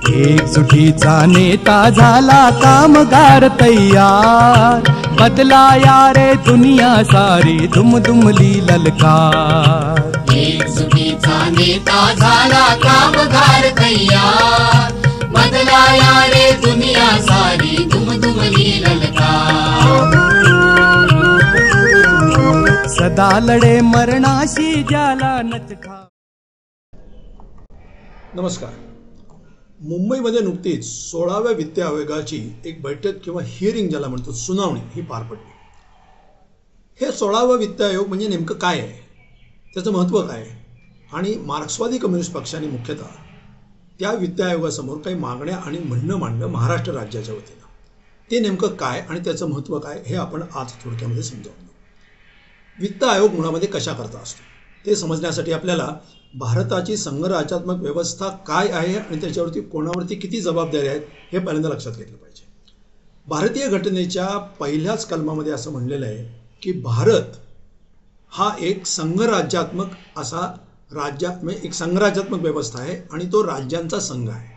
एकजुटीचा नेता झाला कामगार तैयार, बदलाया रे दुनिया सारी दुमदुमली ललकार। एकजुटीचा नेता झाला कामगार तैयार, बदलाया रे दुनिया सारी दुमदुमली ललकार। सदा लढे मरणाशी ज्याला नचखा। नमस्कार। मुंबईमध्ये नुकतीच 16व्या वित्त आयोगाची एक बैठक किंवा हिअरिंग ज्याला म्हणतो सुनावणी ही पार पडली। हे 16वा वित्त आयोग म्हणजे नेमकं काय आहे, त्याचं महत्त्व काय आहे आणि मार्क्सवादी कम्युनिस्ट पक्षाने मुख्यतः त्या वित्त आयोगासमोर काही मागण्या आणि म्हणणं मांडलं महाराष्ट्र राज्याच्या वतीनं, ते नेमकं काय आणि त्याचं महत्त्व काय हे आपण आज थोडक्यामध्ये समजावून घेऊ। वित्त आयोग मुळामध्ये कशाकरता असतो ते समजण्यासाठी आपल्याला भारताची संघराज्यात्मक व्यवस्था काय आहे आणि त्याच्यावरती कोणावरती किती जबाबदारी आहेत हे पहिल्यांदा लक्षात घेतलं पाहिजे। भारतीय घटनेच्या पहिल्याच कलमामध्ये असं म्हणलेलं आहे की भारत हा एक संघराज्यात्मक एक संघराज्यात्मक व्यवस्था आहे आणि तो राज्यांचा संघ आहे।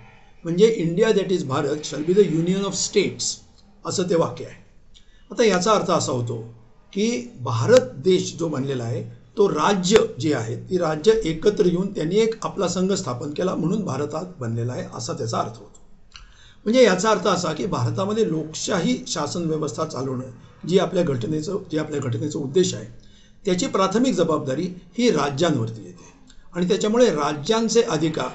म्हणजे India that is Bharat shall be the union of states असं ते वाक्य आहे। आता याचा अर्थ असा होतो की भारत देश जो बनलेला आहे तो राज्य जे आहेत ती राज्य एकत्र येऊन त्यांनी एक आपला संघ स्थापन केला म्हणून भारतात बनलेला आहे असा त्याचा अर्थ होतो। म्हणजे याचा अर्थ असा की भारतामध्ये लोकशाही शासन व्यवस्था चालवणं जी आपल्या घटनेचं उद्देश आहे त्याची प्राथमिक जबाबदारी ही राज्यांवरती येते आणि त्याच्यामुळे राज्यांचे अधिकार,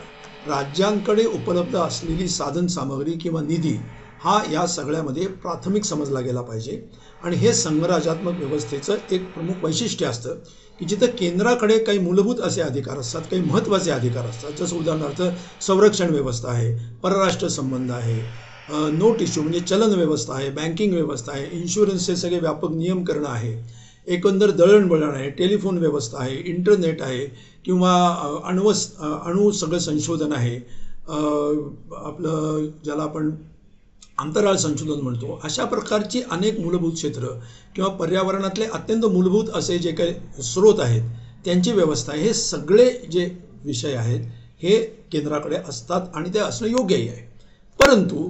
राज्यांकडे उपलब्ध असलेली साधन सामग्री किंवा निधी हा या सगळ्यामध्ये प्राथमिक समजला गेला पाहिजे। आणि हे संघराज्यात्मक व्यवस्थेचं एक प्रमुख वैशिष्ट्य असतं की जिथं केंद्राकडे काही मूलभूत असे अधिकार असतात, काही महत्त्वाचे अधिकार असतात, जसं उदाहरणार्थ संरक्षण व्यवस्था आहे, परराष्ट्र संबंध आहे, नोट इश्यू म्हणजे चलन व्यवस्था आहे, बँकिंग व्यवस्था आहे, इन्शुरन्सचे सगळे व्यापक नियम करणं आहे, एकंदर दळणवळण आहे, टेलिफोन व्यवस्था आहे, इंटरनेट आहे किंवा अणु सगळं संशोधन आहे, आपलं ज्याला आपण अंतराळ संशोधन म्हणतो, अशा प्रकारची अनेक मूलभूत क्षेत्र किंवा पर्यावरणातले अत्यंत मूलभूत असे जे काही स्रोत आहेत त्यांची व्यवस्था, हे सगळे जे विषय आहेत हे केंद्राकडे असतात आणि ते असणं योग्यही आहे। परंतु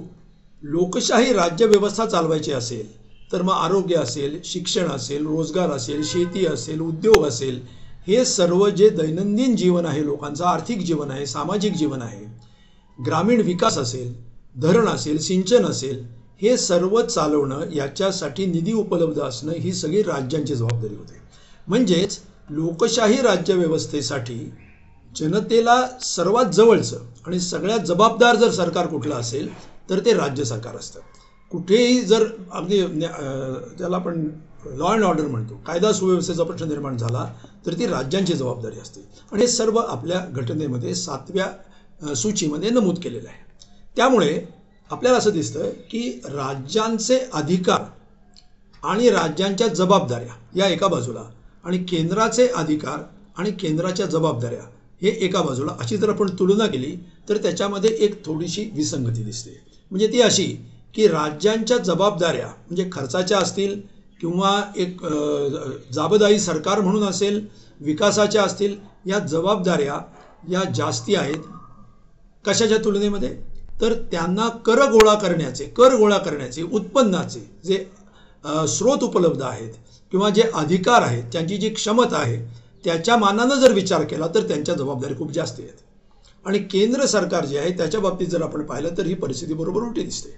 लोकशाही राज्यव्यवस्था चालवायची असेल तर मग आरोग्य असेल, शिक्षण असेल, रोजगार असेल, शेती असेल, उद्योग असेल, हे सर्व जे दैनंदिन जीवन आहे लोकांचं, आर्थिक जीवन आहे, सामाजिक जीवन आहे, ग्रामीण विकास असेल, धरण असेल, सिंचन असेल, हे सर्व चालवणं याच्यासाठी निधी उपलब्ध असणं ही सगळी राज्यांची जबाबदारी होते। म्हणजेच लोकशाही राज्यव्यवस्थेसाठी जनतेला सर्वात जवळचं आणि सगळ्यात जबाबदार जर सरकार कुठलं असेल तर ते राज्य सरकार असतं। कुठेही जर अगदी ज्याला आपण लॉ अँड ऑर्डर म्हणतो, कायदा सुव्यवस्थेचा प्रश्न निर्माण झाला तर ती राज्यांची जबाबदारी असते आणि हे सर्व आपल्या घटनेमध्ये 7व्या सूचीमध्ये नमूद केलेलं आहे। त्यामुळे आपल्याला असं दिसतं की राज्यांचे अधिकार आणि राज्यांच्या जबाबदाऱ्या या एका बाजूला आणि केंद्राचे अधिकार आणि केंद्राच्या जबाबदाऱ्या हे एका बाजूला, अशी जर आपण तुलना केली तर त्याच्यामध्ये एक थोडीशी विसंगती दिसते। म्हणजे ती अशी की राज्यांच्या जबाबदाऱ्या म्हणजे खर्चाच्या असतील किंवा एक जाबदाई सरकार म्हणून असेल, विकासाच्या असतील, या जबाबदाऱ्या या जास्ती आहेत। कशाच्या तुलनेमध्ये? तर त्यांना कर गोळा करण्याचे उत्पन्नाचे जे स्रोत उपलब्ध आहेत किंवा जे अधिकार आहेत त्यांची जी क्षमता आहे त्याच्या मानानं जर विचार केला तर त्यांच्या जबाबदारी खूप जास्त आहेत। आणि केंद्र सरकार जे आहे त्याच्या बाबतीत जर आपण पाहिलं तर ही परिस्थिती बरोबर उलटी दिसते।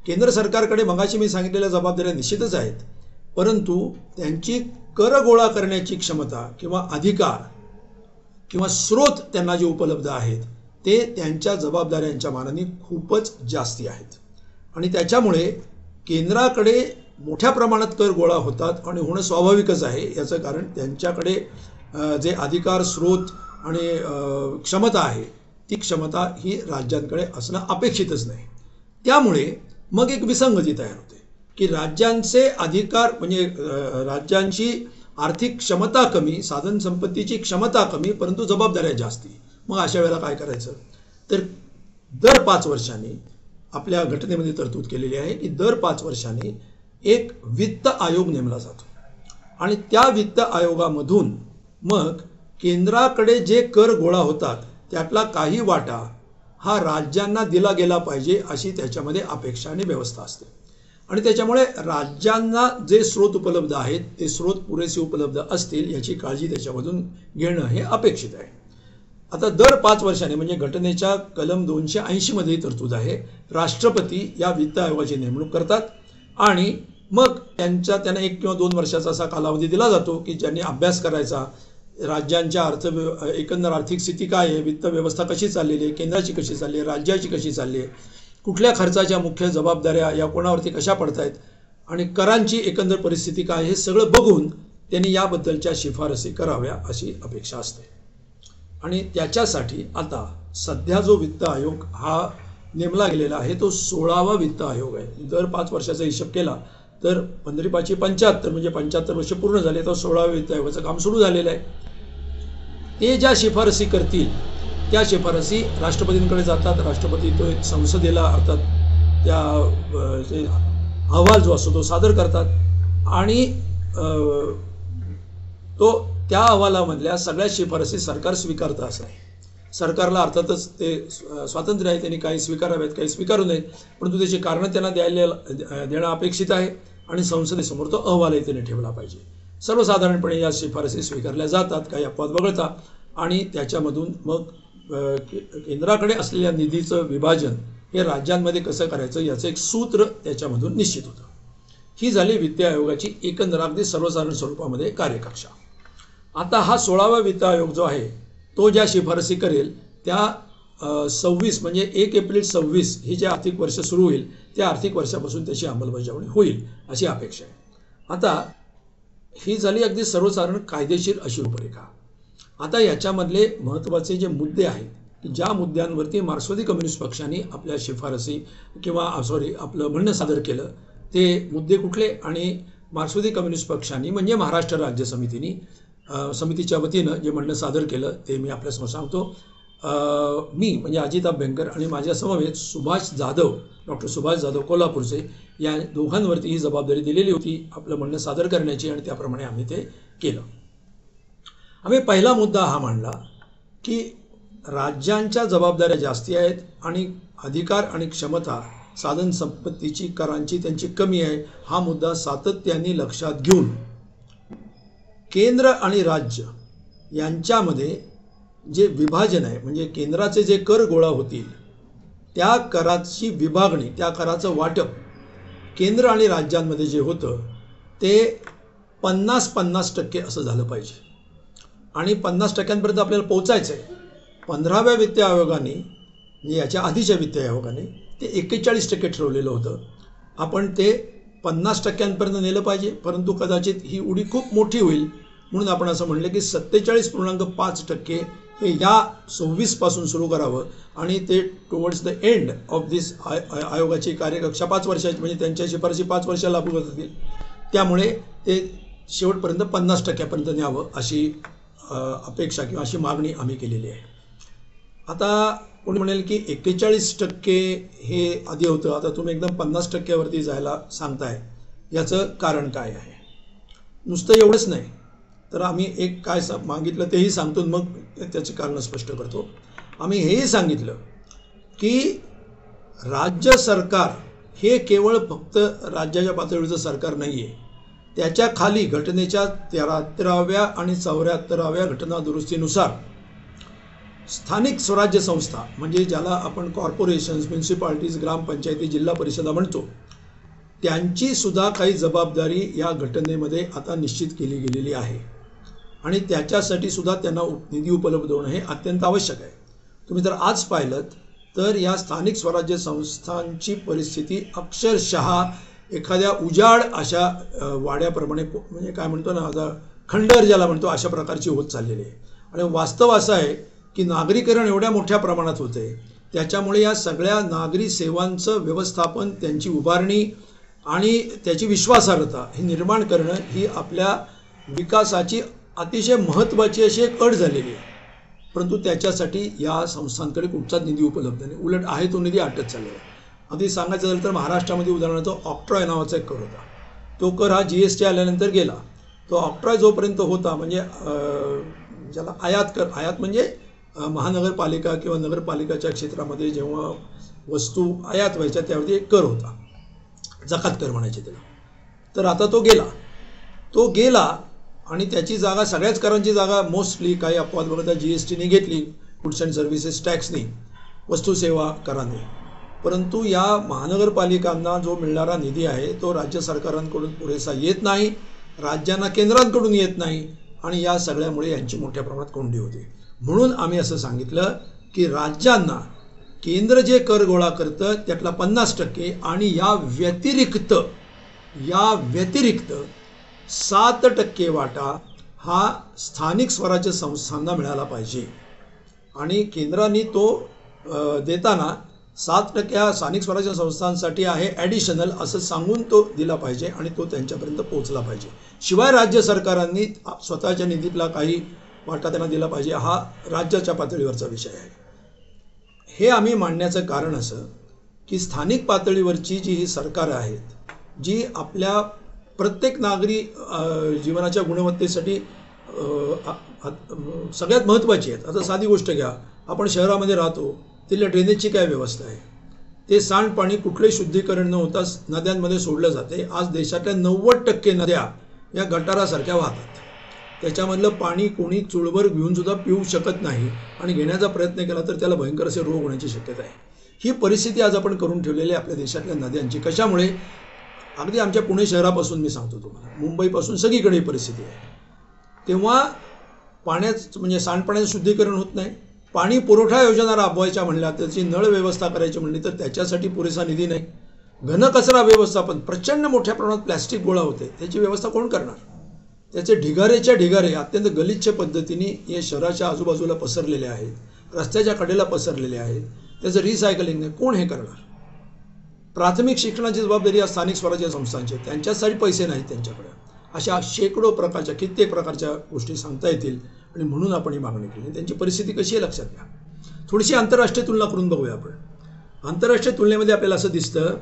केंद्र सरकारकडे मगाशी मी सांगितलेल्या जबाबदाऱ्या निश्चितच आहेत, परंतु त्यांची कर गोळा करण्याची क्षमता किंवा अधिकार किंवा स्रोत त्यांना जे उपलब्ध आहेत ते त्यांच्या जबाबदाऱ्यांच्या मानाने खूपच जास्ती आहेत आणि त्याच्यामुळे केंद्राकडे मोठ्या प्रमाणात कर गोळा होतात आणि होणं स्वाभाविकच आहे। याचं कारण त्यांच्याकडे जे अधिकार, स्रोत आणि क्षमता आहे ती क्षमता ही राज्यांकडे असणं अपेक्षितच नाही। त्यामुळे मग एक विसंगती तयार होते की राज्यांचे अधिकार म्हणजे राज्यांची आर्थिक क्षमता कमी, साधन संपत्तीची क्षमता कमी, परंतु जबाबदाऱ्या जास्ती। मग अशा वेळेला काय करायचं? तर दर 5 वर्षांनी आपल्या घटनेमध्ये तरतूद केलेली आहे की दर 5 वर्षांनी एक वित्त आयोग नेमला जातो आणि त्या वित्त आयोगामधून मग केंद्राकडे जे कर गोळा होतात त्यातला काही वाटा हा राज्यांना दिला गेला पाहिजे अशी त्याच्यामध्ये अपेक्षा आणि व्यवस्था असते. आणि त्याच्यामुळे राज्यांना जे स्रोत उपलब्ध आहेत ते स्रोत पुरेसे उपलब्ध असतील याची काळजी त्याच्यामधून घेणं हे अपेक्षित आहे. आता दर 5 वर्षांनी म्हणजे घटनेच्या कलम 280 मध्ये तरतूद आहे, राष्ट्रपती या वित्त आयोगाची नेमणूक करतात आणि मग त्यांना 1 किंवा 2 वर्षाचा असा कालावधी दिला जातो की ज्यांनी अभ्यास करायचा, राज्यांच्या एकंदर आर्थिक स्थिती काय आहे, वित्त व्यवस्था कशी चाललेली आहे, केंद्राची कशी चालली आहे, राज्याची कशी चालली आहे, कुठल्या खर्चाच्या मुख्य जबाबदाऱ्या या कोणावरती कशा पडतायत आणि करांची एकंदर परिस्थिती काय, हे सगळं बघून त्यांनी याबद्दलच्या शिफारसी कराव्या अशी अपेक्षा असते. आणि त्याच्यासाठी आता सध्या जो वित्त आयोग हा नेमला गेलेला आहे तो 16वा वित्त आयोग आहे. दर 5 वर्षाचा हिशोब केला तर 15×5 = 75 म्हणजे 75 वर्ष पूर्ण झाले तर 16व्या वित्त आयोगाचं काम सुरू झालेलं आहे. ते ज्या शिफारसी करतील त्या शिफारसी राष्ट्रपतींकडे जातात. राष्ट्रपती तो एक संसदेला अर्थात त्या अहवाल जो असतो तो सादर करतात आणि त्या अहवालामधल्या सगळ्या शिफारसी सरकार स्वीकारतं असं आहे. सरकारला अर्थातच ते स्वातंत्र्य आहे, त्यांनी काही स्वीकारावेत काही स्वीकारू नयेत, परंतु त्याची कारणं त्यांना देणं अपेक्षित आहे आणि संसदेसमोर तो अहवालही त्यांनी ठेवला पाहिजे. सर्वसाधारणपणे या शिफारसी स्वीकारल्या जातात काही अपवाद वगळता आणि त्याच्यामधून मग केंद्राकडे असलेल्या निधीचं विभाजन हे राज्यांमध्ये कसं करायचं याचं एक सूत्र त्याच्यामधून निश्चित होतं. ही झाली वित्त आयोगाची एकंदर अगदी सर्वसाधारण स्वरूपामध्ये कार्यकक्षा. आता हा 16वा वित्त आयोग जो आहे तो ज्या शिफारसी करेल त्या 26 म्हणजे 1 एप्रिल 26 हे जे आर्थिक वर्ष सुरू होईल त्या आर्थिक वर्षापासून त्याची अंमलबजावणी होईल अशी अपेक्षा आहे. आता ही झाली अगदी सर्वसाधारण कायदेशीर अशी रूपरेखा. आता याच्यामधले महत्त्वाचे जे मुद्दे आहेत की ज्या मुद्द्यांवरती मार्क्सवादी कम्युनिस्ट पक्षाने आपल्या शिफारसी किंवा आपलं म्हणणं सादर केलं ते मुद्दे कुठले आणि मार्क्सवादी कम्युनिस्ट पक्षाने म्हणजे महाराष्ट्र राज्य समितीच्या वतीनं जे म्हणणं सादर केलं ते मी आपल्यासमोर सांगतो. मी म्हणजे अजित अभ्यंकर आणि माझ्या समवेत डॉक्टर सुभाष जाधव कोल्हापूरचे या दोघांवरती ही जबाबदारी दिलेली होती आपलं म्हणणं सादर करण्याची आणि त्याप्रमाणे आम्ही ते केलं. आम्ही पहिला मुद्दा हा मांडला की राज्यांच्या जबाबदाऱ्या जास्ती आहेत आणि अधिकार आणि क्षमता साधन संपत्तीची करांची त्यांची कमी आहे. हा मुद्दा सातत्याने लक्षात घेऊन केंद्र आणि राज्य यांच्यामध्ये जे विभाजन आहे म्हणजे केंद्राचे जे कर गोळा होतील त्या कराची विभागणी त्या कराचं वाटप केंद्र आणि राज्यांमध्ये जे होतं ते 50-50% असं झालं पाहिजे आणि 50% आपल्याला पोहोचायचं आहे. 15व्या वित्त आयोगाने म्हणजे याच्या आधीच्या वित्त आयोगाने ते 41% ठरवलेलं होतं. आपण ते 50% नेलं पाहिजे, परंतु कदाचित ही उडी खूप मोठी होईल म्हणून आपण असं म्हणलं की 47.5% हे या 26 पासून सुरू करावं आणि ते टुवर्ड्स द एंड ऑफ दिस आयोगाची कार्यकक्षा 5 वर्षाची म्हणजे त्यांच्या शिफारसी 5 वर्षाला लागू होतील. त्यामुळे ते शेवटपर्यंत 50% न्यावं अशी अपेक्षा किंवा अशी मागणी आम्ही केलेली आहे. आता कोणी म्हणेल की 41% हे आधी होतं, आता तुम्ही एकदम 50% वरती जायला सांगताय, याचं कारण काय आहे? नुसतं एवढंच नाही तर आम्ही एक काय मागितलं तेही सांगतो मग त्याची कारणं स्पष्ट करतो. आम्ही हेही सांगितलं की राज्य सरकार हे केवळ फक्त राज्याच्या पातळीवरचं सरकार नाही आहे, त्याच्या खाली घटनेच्या 73व्या आणि 74व्या घटना दुरुस्तीनुसार स्थानिक स्वराज्य संस्था म्हणजे ज्याला आपण कॉर्पोरेशन्स, म्युन्सिपालिटीज, ग्रामपंचायती, जिल्हा परिषदा म्हणतो त्यांची सुद्धा काही जबाबदारी या घटनेमध्ये आता निश्चित केली गेलेली आहे आणि त्याच्यासाठी सुद्धा त्यांना निधी उपलब्ध होणं हे अत्यंत आवश्यक आहे. तुम्ही जर आज पाहिलं तर या स्थानिक स्वराज्य संस्थांची परिस्थिती अक्षरशः एखाद्या उजाड अशा वाड्याप्रमाणे म्हणजे काय म्हणतो ना आता खंडर ज्याला म्हणतो अशा प्रकारची होत चाललेली आहे. आणि वास्तव असं आहे की नागरीकरण एवढ्या मोठ्या प्रमाणात होते त्याच्यामुळे या सगळ्या नागरी सेवांचं व्यवस्थापन, त्यांची उभारणी आणि त्याची विश्वासार्हता हे निर्माण करणं ही आपल्या विकासाची अतिशय महत्त्वाची अशी एक अट झालेली आहे. परंतु त्याच्यासाठी या संस्थांकडे कुठचाच निधी उपलब्ध नाही, उलट आहे तो निधी आटत चाललेला आहे. अगदी सांगायचं झालं तर महाराष्ट्रामध्ये उदाहरणार्थ ऑक्ट्रॉय नावाचा एक कर होता. तो कर हा GST आल्यानंतर गेला. तो ऑक्ट्रॉय जोपर्यंत होता म्हणजे ज्याला आयात म्हणजे महानगरपालिका किंवा नगरपालिकाच्या क्षेत्रामध्ये जेव्हा वस्तू आयात व्हायच्या त्यावरती एक कर होता, जकात कर म्हणायचे त्याला. तर आता तो गेला आणि त्याची जागा सगळ्याच करांची जागा मोस्टली काही अपवाद वगळता GSTने घेतली, गुड्स अँड सर्व्हिसेस टॅक्सनी, वस्तू सेवा कराने. परंतु या महानगरपालिकांना जो मिळणारा निधी आहे तो राज्य सरकारांकडून पुरेसा येत नाही, राज्यांना केंद्रांकडून येत नाही आणि या सगळ्यामुळे यांची मोठ्या प्रमाणात कोंडी होते. म्हणून आम्ही असं सांगितलं की राज्यांना केंद्र जे कर गोळा करतं त्यातला 50% आणि या व्यतिरिक्त 7% वाटा हा स्थानिक स्वराज्य संस्थांना मिळाला पाहिजे. आणि केंद्राने तो देताना 7% हा स्थानिक स्वराज्य संस्थांसाठी आहे ॲडिशनल असं सांगून तो दिला पाहिजे आणि तो त्यांच्यापर्यंत पोहोचला पाहिजे. शिवाय राज्य सरकारांनी स्वतःच्या निधीतला काही वाटा त्यांना दिला पाहिजे. हा राज्याच्या पातळीवरचा विषय आहे. हे आम्ही मांडण्याचं कारण असं की स्थानिक पातळीवरची जी ही सरकारं आहेत, जी आपल्या प्रत्येक नागरी जीवनाच्या गुणवत्तेसाठी सगळ्यात महत्त्वाची आहेत. आता साधी गोष्ट घ्या, आपण शहरामध्ये राहतो, तिथल्या ड्रेनेजची काय व्यवस्था आहे? ते सांडपाणी कुठलंही शुद्धीकरण न होता नद्यांमध्ये सोडलं जाते. आज देशातल्या 90% नद्या या गटारासारख्या वाहतात. त्याच्यामधलं पाणी कोणी चुळभर घेऊन सुद्धा पिऊ शकत नाही आणि घेण्याचा प्रयत्न केला तर त्याला भयंकर असे रोग होण्याची शक्यता आहे. ही परिस्थिती आज आपण करून ठेवलेली आहे आपल्या देशातल्या नद्यांची. कशामुळे? अगदी आमच्या पुणे शहरापासून मी सांगतो तुम्हाला, मुंबईपासून सगळीकडे ही परिस्थिती आहे. तेव्हा पाण्याचं म्हणजे सांडपाण्याचं शुद्धीकरण होत नाही. पाणी पुरवठा योजना राबवायच्या म्हणल्या, त्याची नळ व्यवस्था करायची म्हणली तर त्याच्यासाठी पुरेसा निधी नाही. घनकचरा व्यवस्थापन, प्रचंड मोठ्या प्रमाणात प्लॅस्टिक गोळा होते, त्याची व्यवस्था कोण करणार? त्याचे ढिगारे अत्यंत गलिच्छ पद्धतीने या शहराच्या आजूबाजूला पसरलेले आहेत, रस्त्याच्या कडेला पसरलेले आहेत. त्याचं रिसायकलिंग नाही, कोण हे करणार? प्राथमिक शिक्षणाची जबाबदारी या स्थानिक स्वराज्य संस्थांची, त्यांच्यासाठी पैसे नाहीत त्यांच्याकडे. अशा शेकडो प्रकारच्या, कित्येक प्रकारच्या गोष्टी सांगता येतील आणि म्हणून आपण ही मागणी केली. त्यांची परिस्थिती कशी आहे लक्षात घ्या. थोडीशी आंतरराष्ट्रीय तुलना करून बघूया आपण. आंतरराष्ट्रीय तुलनेमध्ये आपल्याला असं दिसतं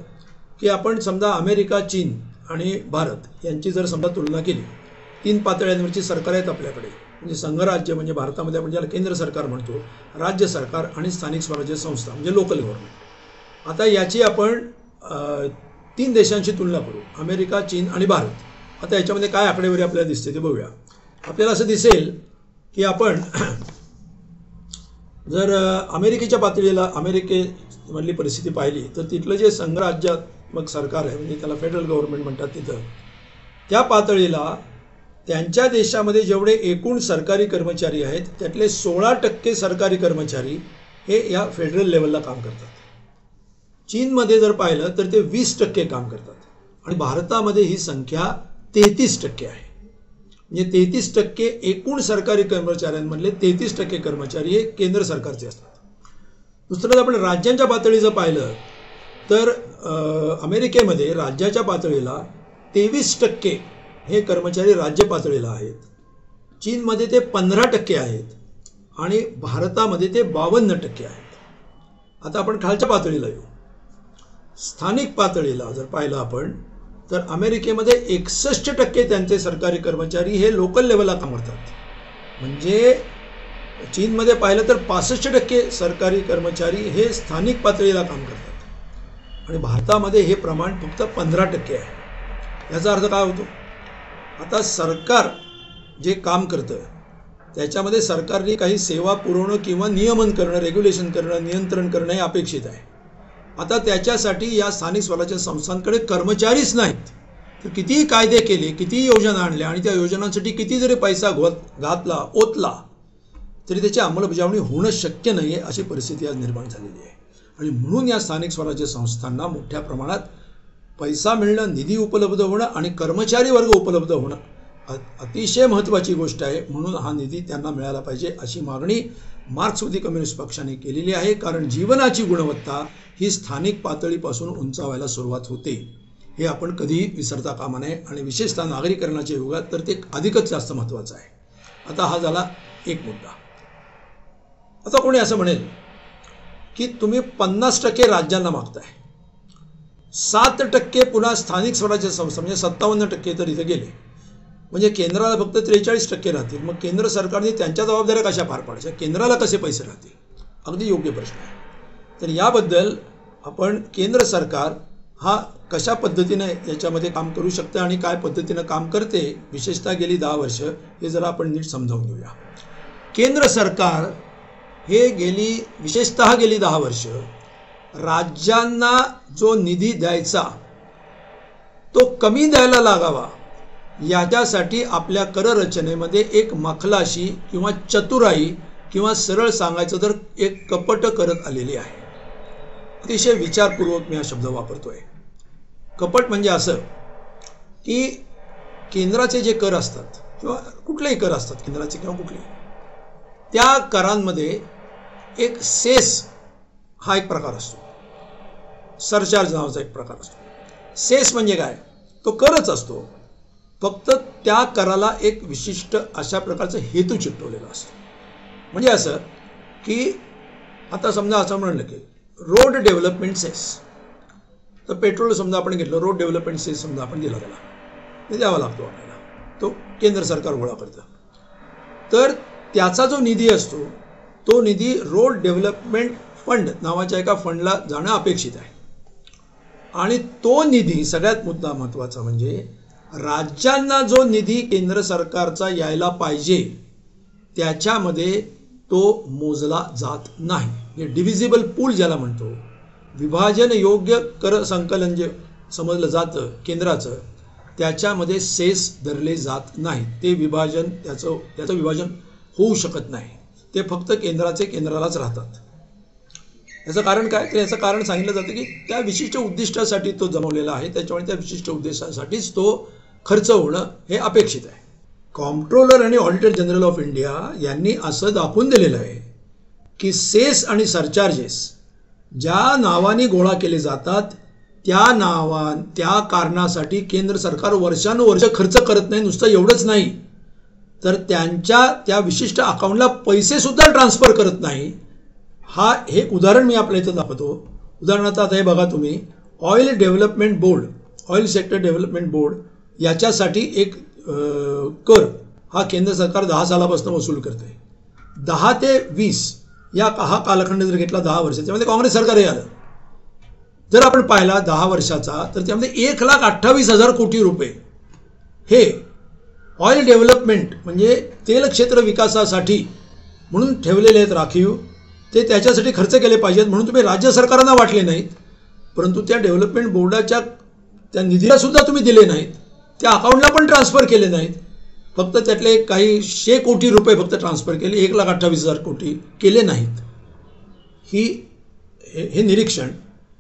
की आपण समजा अमेरिका, चीन आणि भारत यांची जर समजा तुलना केली, 3 पातळ्यांवरची सरकार आहेत आपल्याकडे. म्हणजे संघराज्य म्हणजे भारतामध्ये आपण ज्याला केंद्र सरकार म्हणतो, राज्य सरकार आणि स्थानिक स्वराज्य संस्था म्हणजे लोकल गव्हर्नमेंट. आता याची आपण 3 देशांची तुलना करू, अमेरिका, चीन आणि भारत. आता याच्यामध्ये काय आकडेवारी आपल्याला दिसते ते बघूया. आपल्याला असं दिसेल की आपण जर अमेरिकेच्या पातळीला अमेरिकेमधली परिस्थिती पाहिली तर तिथलं जे संघराज्यात्मक सरकार आहे म्हणजे त्याला फेडरल गव्हर्नमेंट म्हणतात, तिथं त्या पातळीला त्यांच्या देशामध्ये जेवढे एकूण सरकारी कर्मचारी आहेत त्यातले 16% सरकारी कर्मचारी हे या फेडरल लेवलला काम करतात. चीनमध्ये जर पाहिलं तर ते 20% काम करतात आणि भारतामध्ये ही संख्या 33% आहे. म्हणजे 33% एकूण सरकारी कर्मचाऱ्यांमधले 33% कर्मचारी हे केंद्र सरकारचे असतात. दुसरं आपण राज्यांच्या पातळीचं पाहिलं तर अमेरिकेमध्ये राज्याच्या पातळीला 23% हे कर्मचारी राज्य पातळीला आहेत, चीनमध्ये ते 15% आहेत आणि भारतामध्ये ते 52% आहेत. आता आपण खालच्या पातळीला येऊ. स्थानिक पातळीला जर पाहिलं आपण तर अमेरिकेमध्ये 61% त्यांचे सरकारी कर्मचारी हे लोकल लेवलला काम करतात. म्हणजे चीनमध्ये पाहिलं तर 65% सरकारी कर्मचारी हे स्थानिक पातळीला काम करतात आणि भारतामध्ये हे प्रमाण फक्त 15% आहे. याचा अर्थ काय होतो? आता सरकार जे काम करतं त्याच्यामध्ये सरकारने काही सेवा पुरवणं किंवा नियमन करणं, रेग्युलेशन करणं, नियंत्रण करणं हे अपेक्षित आहे. आता त्याच्यासाठी या स्थानिक स्वराज्य संस्थांकडे कर्मचारीच नाहीत तर कितीही कायदे केले, कितीही योजना आणल्या आणि त्या योजनांसाठी किती जरी पैसा ओतला तरी त्याची अंमलबजावणी होणं शक्य नाही आहे, अशी परिस्थिती आज निर्माण झालेली आहे. आणि म्हणून या स्थानिक स्वराज्य संस्थांना मोठ्या प्रमाणात पैसा मिळणं, निधी उपलब्ध होणं आणि कर्मचारी वर्ग उपलब्ध होणं अतिशय महत्त्वाची गोष्ट आहे. म्हणून हा निधी त्यांना मिळाला पाहिजे अशी मागणी मार्क्सवादी कम्युनिस्ट पक्षाने केलेली आहे. कारण जीवनाची गुणवत्ता ही स्थानिक पातळीपासून उंचावायला सुरुवात होते, हे आपण कधीही विसरता कामा नये आणि विशेषतः नागरीकरणाच्या युगात तर ते अधिकच जास्त महत्त्वाचं आहे. आता हा झाला एक मुद्दा. आता कोणी असं म्हणेल की तुम्ही 50% राज्यांना मागताय, 7% पुन्हा स्थानिक स्वराज्य संस्था म्हणजे 57% तर इथे गेले. म्हणजे केंद्राला फक्त 43% राहतील. मग केंद्र सरकारने त्यांच्या जबाबदाऱ्या कशा पार पाडायच्या, केंद्राला कसे पैसे राहतील, अगदी योग्य प्रश्न आहे. तर याबद्दल आपण केंद्र सरकार हा कशा पद्धतीने याच्यामध्ये काम करू शकते आणि काय पद्धतीनं काम करते, विशेषतः गेली 10 वर्ष, हे जरा आपण नीट समजावून घेऊया. केंद्र सरकार हे विशेषतः गेली 10 वर्ष राज्यांना जो निधी द्यायचा तो कमी द्यायला लागावा याच्यासाठी आपल्या कररचनेमध्ये एक मखलाशी किंवा चतुराई किंवा सरळ सांगायचं तर एक कपट करत आलेली आहे. अतिशय विचारपूर्वक मी हा शब्द वापरतोय. कपट म्हणजे असं की केंद्राचे जे कर असतात किंवा कुठलेही कर असतात, केंद्राचे किंवा कुठलेही, त्या करांमध्ये एक सेस हा एक प्रकार असतो, सरचार्ज नावाचा एक प्रकार असतो. सेस म्हणजे काय, तो करच असतो, फक्त त्या कराला एक विशिष्ट अशा प्रकारचा हेतू चिकटवलेला असतो. म्हणजे असं की आता समजा असं म्हणलं की रोड डेव्हलपमेंट सेस, तर पेट्रोल समजा आपण घेतलं, रोड डेव्हलपमेंट सेस समजा आपण दिला, त्याला ते द्यावा लागतो आपल्याला, तो केंद्र सरकार गोळा करतं. तर त्याचा जो निधी असतो तो निधी रोड डेव्हलपमेंट फंड नावाच्या एका फंडला जाणं अपेक्षित आहे. आणि तो निधी सगळ्यात मुद्दा महत्त्वाचा म्हणजे राज्यांना जो निधी केंद्र सरकारचा यायला पाहिजे त्याच्यामध्ये तो मोजला जात नाही. हे डिव्हिजिबल पूल ज्याला म्हणतो, विभाजन योग्य कर संकलन जे समजलं जातं केंद्राचं, त्याच्यामध्ये सेस धरले जात नाही. ते विभाजन त्याचं विभाजन होऊ शकत नाही. ते फक्त केंद्रालाच राहतात. याचं कारण काय, तर याचं कारण सांगितलं जातं की त्या विशिष्ट उद्दिष्टासाठी तो जमवलेला आहे, त्याच्यामुळे त्या विशिष्ट उद्देशासाठीच तो खर्च होणं हे अपेक्षित आहे. कॉम्प्ट्रोलर आणि ऑडिटर जनरल ऑफ इंडिया यांनी असं दाखवून दिलेलं आहे की सेस आणि सरचार्जेस ज्या नावाने गोळा केले जातात त्या कारणासाठी केंद्र सरकार वर्षानुवर्ष खर्च करत नाही. नुसतं एवढंच नाही तर त्यांच्या त्या विशिष्ट अकाउंटला पैसे सुद्धा ट्रान्सफर करत नाही. हे एक उदाहरण मी आपल्या इथं दाखवतो. उदाहरणार्थ आता हे बघा तुम्ही, oil development board, oil sector development board याच्यासाठी एक कर हा केंद्र सरकार 10 सालापासून वसूल करते. 10 ते 20 हा कालखंड जर घेतला 10 वर्ष, त्यामध्ये काँग्रेस सरकारही आलं. जर आपण पाहिला 10 वर्षाचा, तर त्यामध्ये 1,28,000 कोटी रुपये हे ऑइल डेव्हलपमेंट म्हणजे तेल क्षेत्र विकासासाठी म्हणून ठेवलेले आहेत राखीव. ते त्याच्यासाठी खर्च केले पाहिजेत म्हणून तुम्ही राज्य सरकारांना वाटले नाहीत, परंतु त्या डेव्हलपमेंट बोर्डाच्या त्या निधीला सुद्धा तुम्ही दिले नाहीत, त्या अकाउंटला पण ट्रान्सफर केले नाहीत. फक्त त्यातले काही 100 कोटी रुपये फक्त ट्रान्सफर केले, 1,28,000 कोटी केले नाहीत. हे निरीक्षण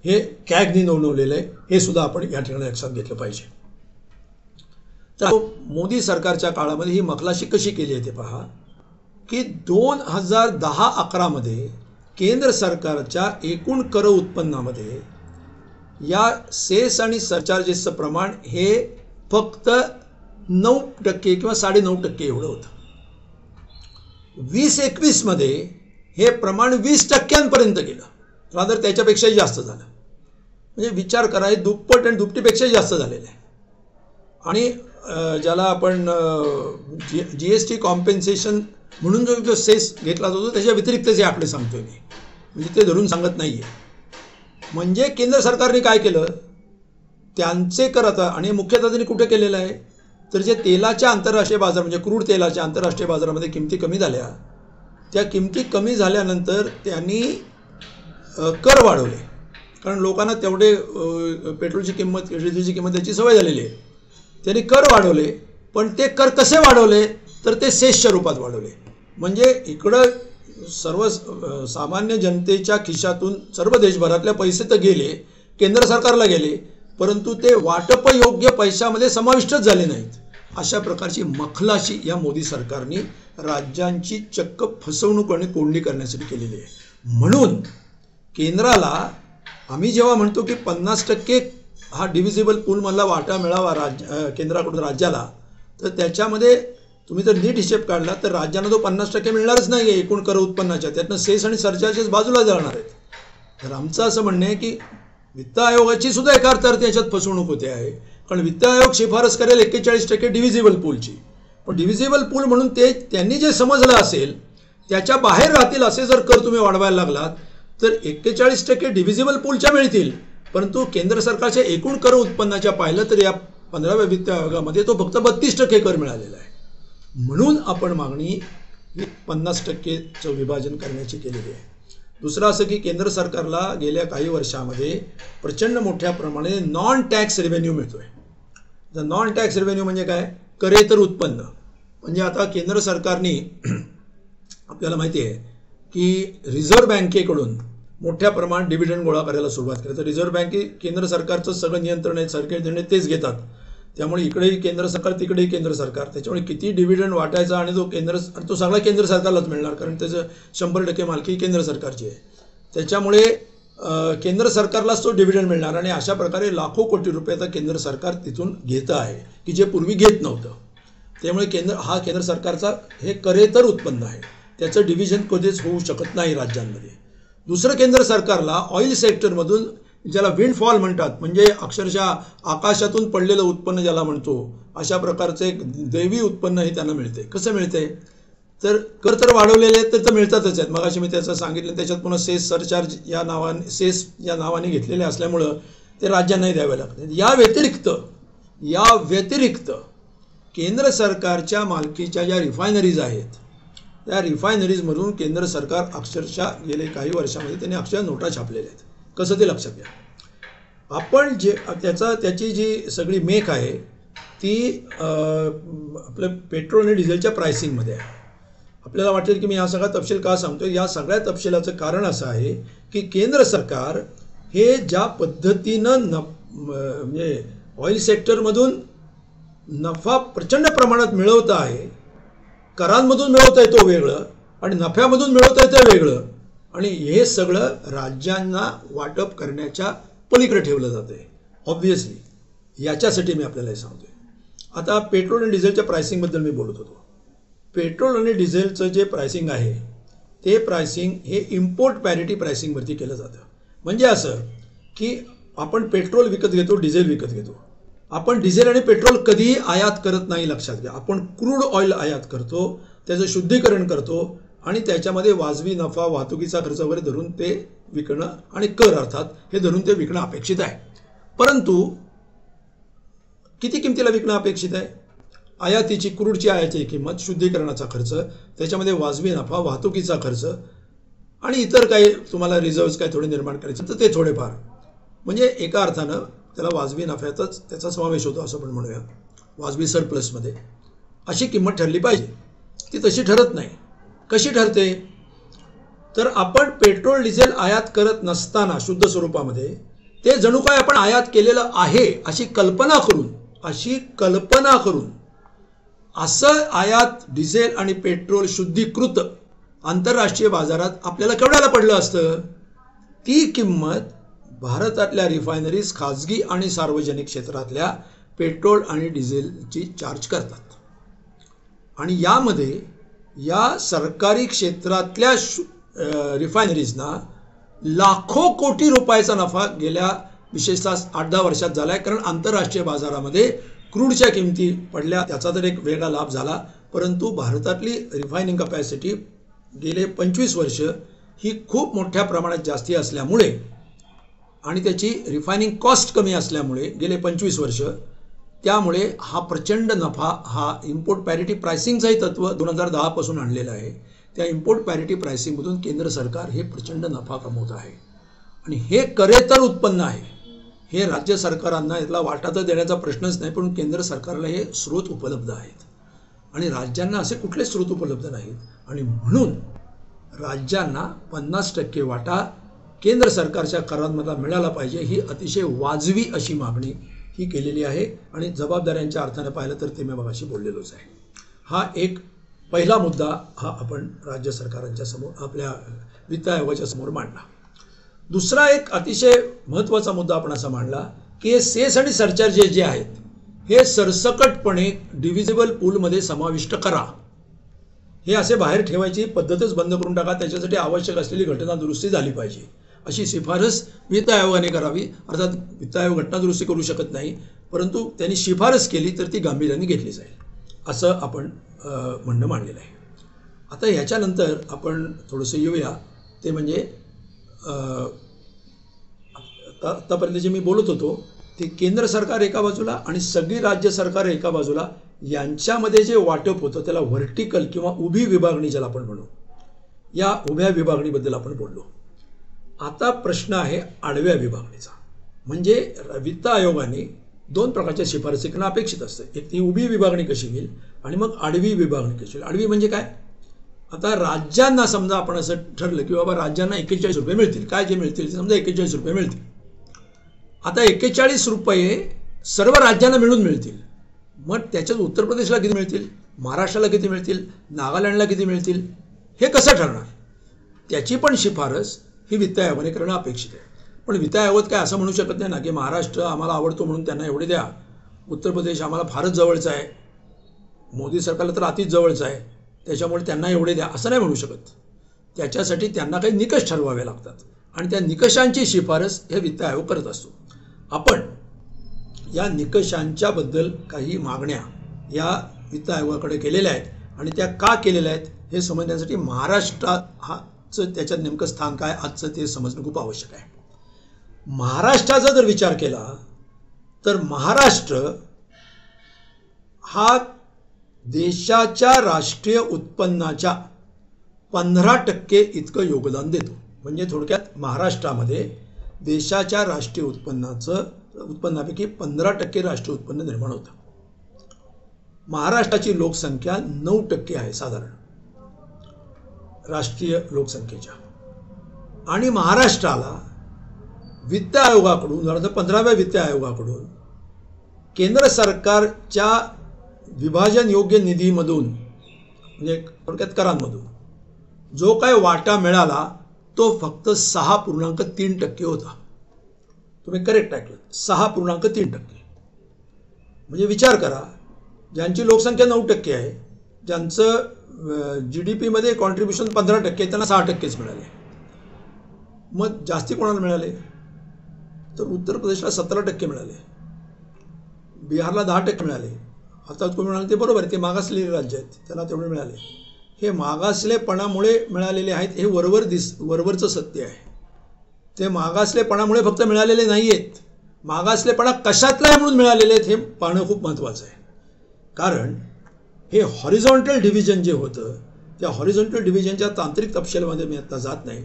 हे कॅगनी नोंदवलेलं आहे, हे सुद्धा आपण या ठिकाणी लक्षात घेतलं पाहिजे. तर मोदी सरकारच्या काळामध्ये ही मखलाशी कशी केली आहे ते पहा की 2010-11 मध्ये केंद्र सरकारच्या एकूण कर उत्पन्नामध्ये या सेस आणि सरचार्जेसचं प्रमाण हे फक्त 9% किंवा 9.5% एवढं होतं. 2021 मध्ये हे प्रमाण 20% गेलं, रादर त्याच्यापेक्षाही जास्त झालं. म्हणजे विचार करा, हे दुप्पट आणि दुपटीपेक्षाही जास्त झालेलं आहे. आणि ज्याला आपण GST कॉम्पेन्सेशन म्हणून जो सेस घेतला जातो त्याच्या व्यतिरिक्त जे आकडे सांगतोय मी, म्हणजे ते धरून सांगत नाही आहे. म्हणजे केंद्र सरकारने काय केलं, त्यांचे कर आता, आणि मुख्यतः त्यांनी कुठे केलेलं आहे तर जे तेलाच्या आंतरराष्ट्रीय बाजार म्हणजे क्रूड तेलाच्या आंतरराष्ट्रीय बाजारामध्ये किमती कमी झाल्या, त्या किमती कमी झाल्यानंतर त्यांनी कर वाढवले. कारण लोकांना तेवढे पेट्रोलची किंमत, डिझेलची किंमत याची सवय झालेली आहे. त्यांनी कर वाढवले, पण ते कर कसे वाढवले तर ते सेसच्या रूपात वाढवले. म्हणजे इकडं सर्व सामान्य जनतेच्या खिशातून सर्व देशभरातले पैसे तर गेले, केंद्र सरकारला गेले, परंतु ते वाटप योग्य पैशामध्ये समाविष्टच झाले नाहीत. अशा प्रकारची मखलाशी या मोदी सरकारने राज्यांची चक्क फसवणूक आणि कोंडी करण्यासाठी केलेली आहे. म्हणून केंद्राला आम्ही जेव्हा म्हणतो की 50% हा डिव्हिजिबल पूलमधला वाटा मिळावा केंद्राकडून राज्याला, तर त्याच्यामध्ये तुम्ही जर नीट हिशेब काढला तर राज्यांना तो 50% मिळणारच नाही आहे एकूण कर उत्पन्नाच्या. त्यातनं सेस आणि सरचार्जेस बाजूला जाणार आहेत. तर आमचं असं म्हणणं आहे की वित्त आयोगाची सुद्धा एका अर्थार्थी याच्यात फसवणूक होते आहे. कारण वित्त आयोग शिफारस करेल 41% डिव्हिजिबल पूलची, पण डिव्हिजिबल पूल म्हणून त्यांनी जे समजलं असेल त्याच्या बाहेर राहतील असे जर कर तुम्ही वाढवायला लागलात तर 41% डिव्हिजिबल पूलच्या मिळतील, परंतु केंद्र सरकारच्या एकूण कर उत्पन्नाच्या पाहिलं तर या 15व्या वित्त आयोगामध्ये तो फक्त 32% कर मिळालेला आहे. म्हणून आपण मागणी 50%चं विभाजन करण्याची केलेली आहे. दुसरं असं की केंद्र सरकारला गेल्या काही वर्षामध्ये प्रचंड मोठ्या प्रमाणात नॉन टॅक्स रेव्हेन्यू मिळतोय. नॉन टॅक्स रेव्हेन्यू म्हणजे काय? करेतर उत्पन्न. म्हणजे आता केंद्र सरकारने आपल्याला माहिती आहे की रिझर्व्ह बँकेकडून मोठ्या प्रमाणात डिव्हिडंड गोळा करायला सुरुवात केली. तर रिझर्व्ह बँके केंद्र सरकारचं सगळं नियंत्रण आहे, सरकारी निर्णय तेच घेतात. त्यामुळे इकडेही केंद्र सरकार तिकडेही केंद्र सरकार. त्याच्यामुळे किती डिव्हिडंड वाटायचा आणि तो सगळा केंद्र सरकारलाच मिळणार, कारण त्याचं 100% मालकी केंद्र सरकारची आहे. त्याच्यामुळे केंद्र सरकारलाच तो डिव्हिडंड मिळणार आणि अशा प्रकारे लाखो कोटी रुपये आता केंद्र सरकार तिथून घेतं आहे की जे पूर्वी घेत नव्हतं. त्यामुळे केंद्र सरकारचा हे करेतर उत्पन्न आहे, त्याचं डिव्हिजन कधीच होऊ शकत नाही राज्यांमध्ये. दुसरं केंद्र सरकारला ऑइल सेक्टरमधून ज्याला विंडफॉल म्हणतात, म्हणजे अक्षरशः आकाशातून पडलेलं उत्पन्न ज्याला म्हणतो, अशा प्रकारचं एक दैवी उत्पन्न हे त्यांना मिळते. कसं मिळते? तर कर तर वाढवलेले आहेत तर मिळतातच आहेत. मगाशी मी त्याचं सांगितलं. त्याच्यात पुन्हा सेस सरचार्ज या नावाने घेतलेले असल्यामुळं ते राज्यांनाही द्यावे लागतात. या व्यतिरिक्त केंद्र सरकारच्या मालकीच्या ज्या रिफायनरीज आहेत त्या रिफायनरीजमधून केंद्र सरकार अक्षरशः गेले काही वर्षामध्ये त्यांनी अक्षरशः नोटा छापलेल्या आहेत. कसं ते लक्षात घ्या. आपण त्याची जी सगळी मेक आहे ती आपलं पेट्रोल आणि डिझेलच्या प्राइसिंगमध्ये आहे. आपल्याला वाटेल की मी हा सगळा तपशील का सांगतो. या सगळ्या तपशिलाचं कारण असं आहे की केंद्र सरकार हे ज्या पद्धतीनं म्हणजे ऑइल सेक्टरमधून नफा प्रचंड प्रमाणात मिळवतं आहे, करांमधून मिळवता येतो वेगळं आणि नफ्यामधून मिळवता येतं वेगळं, आणि हे सगळं राज्यांना वाटप करण्याच्या पलीकडे ठेवलं जातं आहे. ऑब्व्हियसली याच्यासाठी मी आपल्याला हे सांगतोय. आता पेट्रोल आणि डिझेलच्या प्राइसिंगबद्दल मी बोलत होतो. पेट्रोल आणि डिझेलचं जे प्राइसिंग आहे ते प्राइसिंग हे इम्पोर्ट पॅरिटी प्राइसिंगवरती केलं जातं. म्हणजे असं की आपण पेट्रोल विकत घेतो, डिझेल विकत घेतो. आपण डिझेल आणि पेट्रोल कधीही आयात करत नाही, लक्षात घ्या. आपण क्रूड ऑइल आयात करतो, त्याचं शुद्धीकरण करतो आणि त्याच्यामध्ये वाजवी नफा, वाहतुकीचा खर्च वगैरे धरून ते विकणं आणि कर अर्थात हे धरून ते विकणं अपेक्षित आहे. परंतु किती किमतीला विकणं अपेक्षित आहे? आयातीची क्रूडची आयातीची किंमत, शुद्धीकरणाचा खर्च, त्याच्यामध्ये वाजवी नफा, वाहतुकीचा खर्च आणि इतर काही तुम्हाला रिझर्व्स काय थोडे निर्माण करायचे तर ते थोडेफार, म्हणजे एका अर्थानं त्याला वाजवी नफ्यातच त्याचा समावेश होतो असं पण म्हणूया. वाजवी सरप्लसमध्ये अशी किंमत ठरली पाहिजे. ती तशी ठरत नाही. कशी ठरते? तर आपण पेट्रोल डिझेल आयात करत नसताना शुद्ध स्वरूपामध्ये ते जणू काय आपण आयात केलेलं आहे अशी कल्पना करून असं आयात डिझेल आणि पेट्रोल शुद्धीकृत आंतरराष्ट्रीय बाजारात आपल्याला केवढ्याला पडलं असतं? ती किंमत भारतातल्या रिफायनरीज खाजगी आणि सार्वजनिक क्षेत्रातल्या पेट्रोल आणि डिझेलची चार्ज करतात. आणि यामध्ये या सरकारी क्षेत्रातल्या रिफायनरीजना लाखो कोटी रुपयाचा नफा गेल्या विशेषतः 8-10 वर्षात झाला आहे. कारण आंतरराष्ट्रीय बाजारामध्ये क्रूडच्या किमती पडल्या, त्याचा तर एक वेगळा लाभ झाला. परंतु भारतातली रिफायनिंग कपॅसिटी गेले 25 वर्ष ही खूप मोठ्या प्रमाणात जास्ती असल्यामुळे आणि त्याची रिफायनिंग कॉस्ट कमी असल्यामुळे गेले 25 वर्ष, त्यामुळे हा प्रचंड नफा हा इम्पोर्ट पॅरिटी प्राइसिंगचंही तत्व 2010 पासून आणलेलं आहे. त्या इम्पोर्ट पॅरिटी प्राइसिंगमधून केंद्र सरकार हे प्रचंड नफा कमवत आहे. आणि हे करेतर उत्पन्न आहे. हे राज्य सरकारांना यातला वाटा तर देण्याचा प्रश्नच नाही, पण केंद्र सरकारला हे स्रोत उपलब्ध आहेत आणि राज्यांना असे कुठले स्रोत उपलब्ध नाहीत. आणि म्हणून राज्यांना 50% वाटा केंद्र सरकारच्या करांमधला मिळाला पाहिजे, ही अतिशय वाजवी अशी मागणी ही केलेली आहे. आणि जबाबदाऱ्यांच्या अर्थाने पाहिलं तर ते मी मगाशी बोललेलोच आहे. हा एक पहिला मुद्दा हा आपण राज्य सरकारांच्या समोर, आपल्या वित्त आयोगाच्या समोर मांडला. दुसरा एक अतिशय महत्त्वाचा मुद्दा आपण असा मांडला की हे सेस आणि सरचार्जेस जे आहेत हे सरसकटपणे डिव्हिजिबल पूलमध्ये समाविष्ट करा. हे असे बाहेर ठेवायची पद्धतच बंद करून टाका. त्याच्यासाठी आवश्यक असलेली घटना दुरुस्ती झाली पाहिजे अशी शिफारस वित्त आयोगाने करावी. अर्थात वित्त आयोग घटना दुरुस्ती करू शकत नाही, परंतु त्यांनी शिफारस केली तर ती गांभीर्याने घेतली जाईल असं आपण म्हणणं मांडलेलं आहे. आता ह्याच्यानंतर आपण थोडंसं येऊया ते म्हणजे आतापर्यंत जे मी बोलत होतो ते केंद्र सरकार एका बाजूला आणि सगळी राज्य सरकार एका बाजूला यांच्यामध्ये जे वाटप होतं त्याला व्हर्टिकल किंवा उभी विभागणी ज्याला आपण म्हणू, या उभ्या विभागणीबद्दल आपण बोललो. आता प्रश्न आहे आडव्या विभागणीचा. म्हणजे वित्त आयोगाने 2 प्रकारच्या शिफारसी करणं अपेक्षित असतं. एक ती उभी विभागणी कशी होईल आणि मग आडवी विभागणी कशी होईल. आडवी म्हणजे काय? आता राज्यांना समजा आपण असं ठरलं की बाबा राज्यांना 41 रुपये मिळतील, काय जे मिळतील समजा 41 रुपये मिळतील. आता 41 रुपये सर्व राज्यांना मिळून मिळतील. मग त्याच्यात उत्तर प्रदेशला किती मिळतील, महाराष्ट्राला किती मिळतील, नागालँडला किती मिळतील, हे कसं ठरणार? त्याची पण शिफारस ही वित्त आयोगाने करणं अपेक्षित आहे. पण वित्त आयोग काय असं म्हणू शकत नाही ना की महाराष्ट्र आम्हाला आवडतो म्हणून त्यांना एवढे द्या, उत्तर प्रदेश आम्हाला फारच जवळचा आहे, मोदी सरकारला तर अतिच जवळचं आहे त्याच्यामुळे त्यांना एवढे द्या, असं नाही म्हणू शकत. त्याच्यासाठी त्यांना काही निकष ठरवावे लागतात आणि त्या निकषांची शिफारस हे वित्त आयोग करत असतो. आपण या निकषांच्याबद्दल काही मागण्या या वित्त आयोगाकडे केलेल्या आहेत आणि त्या का केलेल्या आहेत हे समजण्यासाठी महाराष्ट्राचं त्याच्यात नेमकं स्थान काय आजचं ते समजणं खूप आवश्यक आहे. महाराष्ट्राचा जर विचार केला तर महाराष्ट्र हा देशाच्या राष्ट्रीय उत्पन्नाच्या 15% इतकं योगदान देतो. म्हणजे थोडक्यात महाराष्ट्रामध्ये देशाच्या राष्ट्रीय उत्पन्नापैकी 15% राष्ट्रीय उत्पन्न निर्माण होतं. महाराष्ट्राची लोकसंख्या 9% आहे साधारण राष्ट्रीय लोकसंख्येच्या. आणि महाराष्ट्राला वित्त आयोगाकडून उदाहरणार्थ 15व्या वित्त आयोगाकडून केंद्र सरकारच्या विभाजन योग्य निधीमधून म्हणजे थोडक्यात करांमधून जो काय वाटा मिळाला तो फक्त 6.3% होता. तुम्ही करेक्ट ऐकलं, 6.3%. म्हणजे विचार करा, ज्यांची लोकसंख्या 9% आहे, ज्यांचं GDP मध्ये कॉन्ट्रीब्युशन 15% त्यांना 6%च मिळाले. मग जास्ती कोणाला मिळाले तर उत्तर प्रदेशला 17% मिळाले, बिहारला 10% मिळाले. आता तुम्ही म्हणाल ते बरोबर आहे, ते मागासलेले राज्य आहेत त्याला तेवढे मिळाले. हे मागासलेपणामुळे मिळालेले आहेत हे वरवरचं सत्य आहे. ते मागासलेपणामुळे फक्त मिळालेले नाही आहेत, मागासलेपणा कशातला आहे म्हणून मिळालेले आहेत हे पाहणं खूप महत्त्वाचं आहे. कारण हे हॉरिझॉन्टल डिव्हिजन जे होतं त्या हॉरिझॉन्टल डिव्हिजनच्या तांत्रिक तपशिलामध्ये मी आता जात नाही,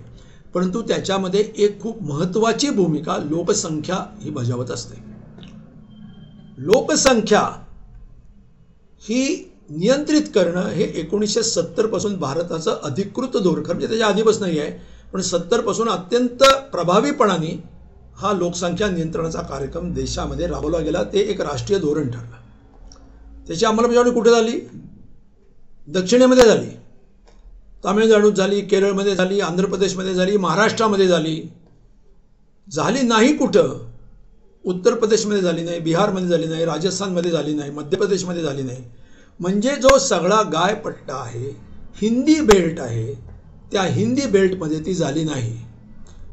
परंतु त्याच्यामध्ये एक खूप महत्त्वाची भूमिका लोकसंख्या ही बजावत असते. लोकसंख्या ही नियंत्रित करणं हे 1970 पासून भारताचं अधिकृत धोरण, म्हणजे त्याच्या आधीपासून नाही आहे पण 70 पासून अत्यंत प्रभावीपणाने हा लोकसंख्या नियंत्रणाचा कार्यक्रम देशामध्ये राबवला गेला. ते एक राष्ट्रीय धोरण ठरलं. त्याची अंमलबजावणी कुठे झाली? दक्षिणेमध्ये झाली, तामिळनाडूत झाली, केरळमध्ये झाली, आंध्र प्रदेशमध्ये झाली, महाराष्ट्रामध्ये झाली. झाली नाही कुठं? उत्तर प्रदेशमध्ये झाली नाही, बिहारमध्ये झाली नाही, राजस्थानमध्ये झाली नाही, मध्य प्रदेशमध्ये झाली नाही. म्हणजे जो सगळा गायपट्टा आहे, हिंदी बेल्ट आहे, त्या हिंदी बेल्टमध्ये ती झाली नाही.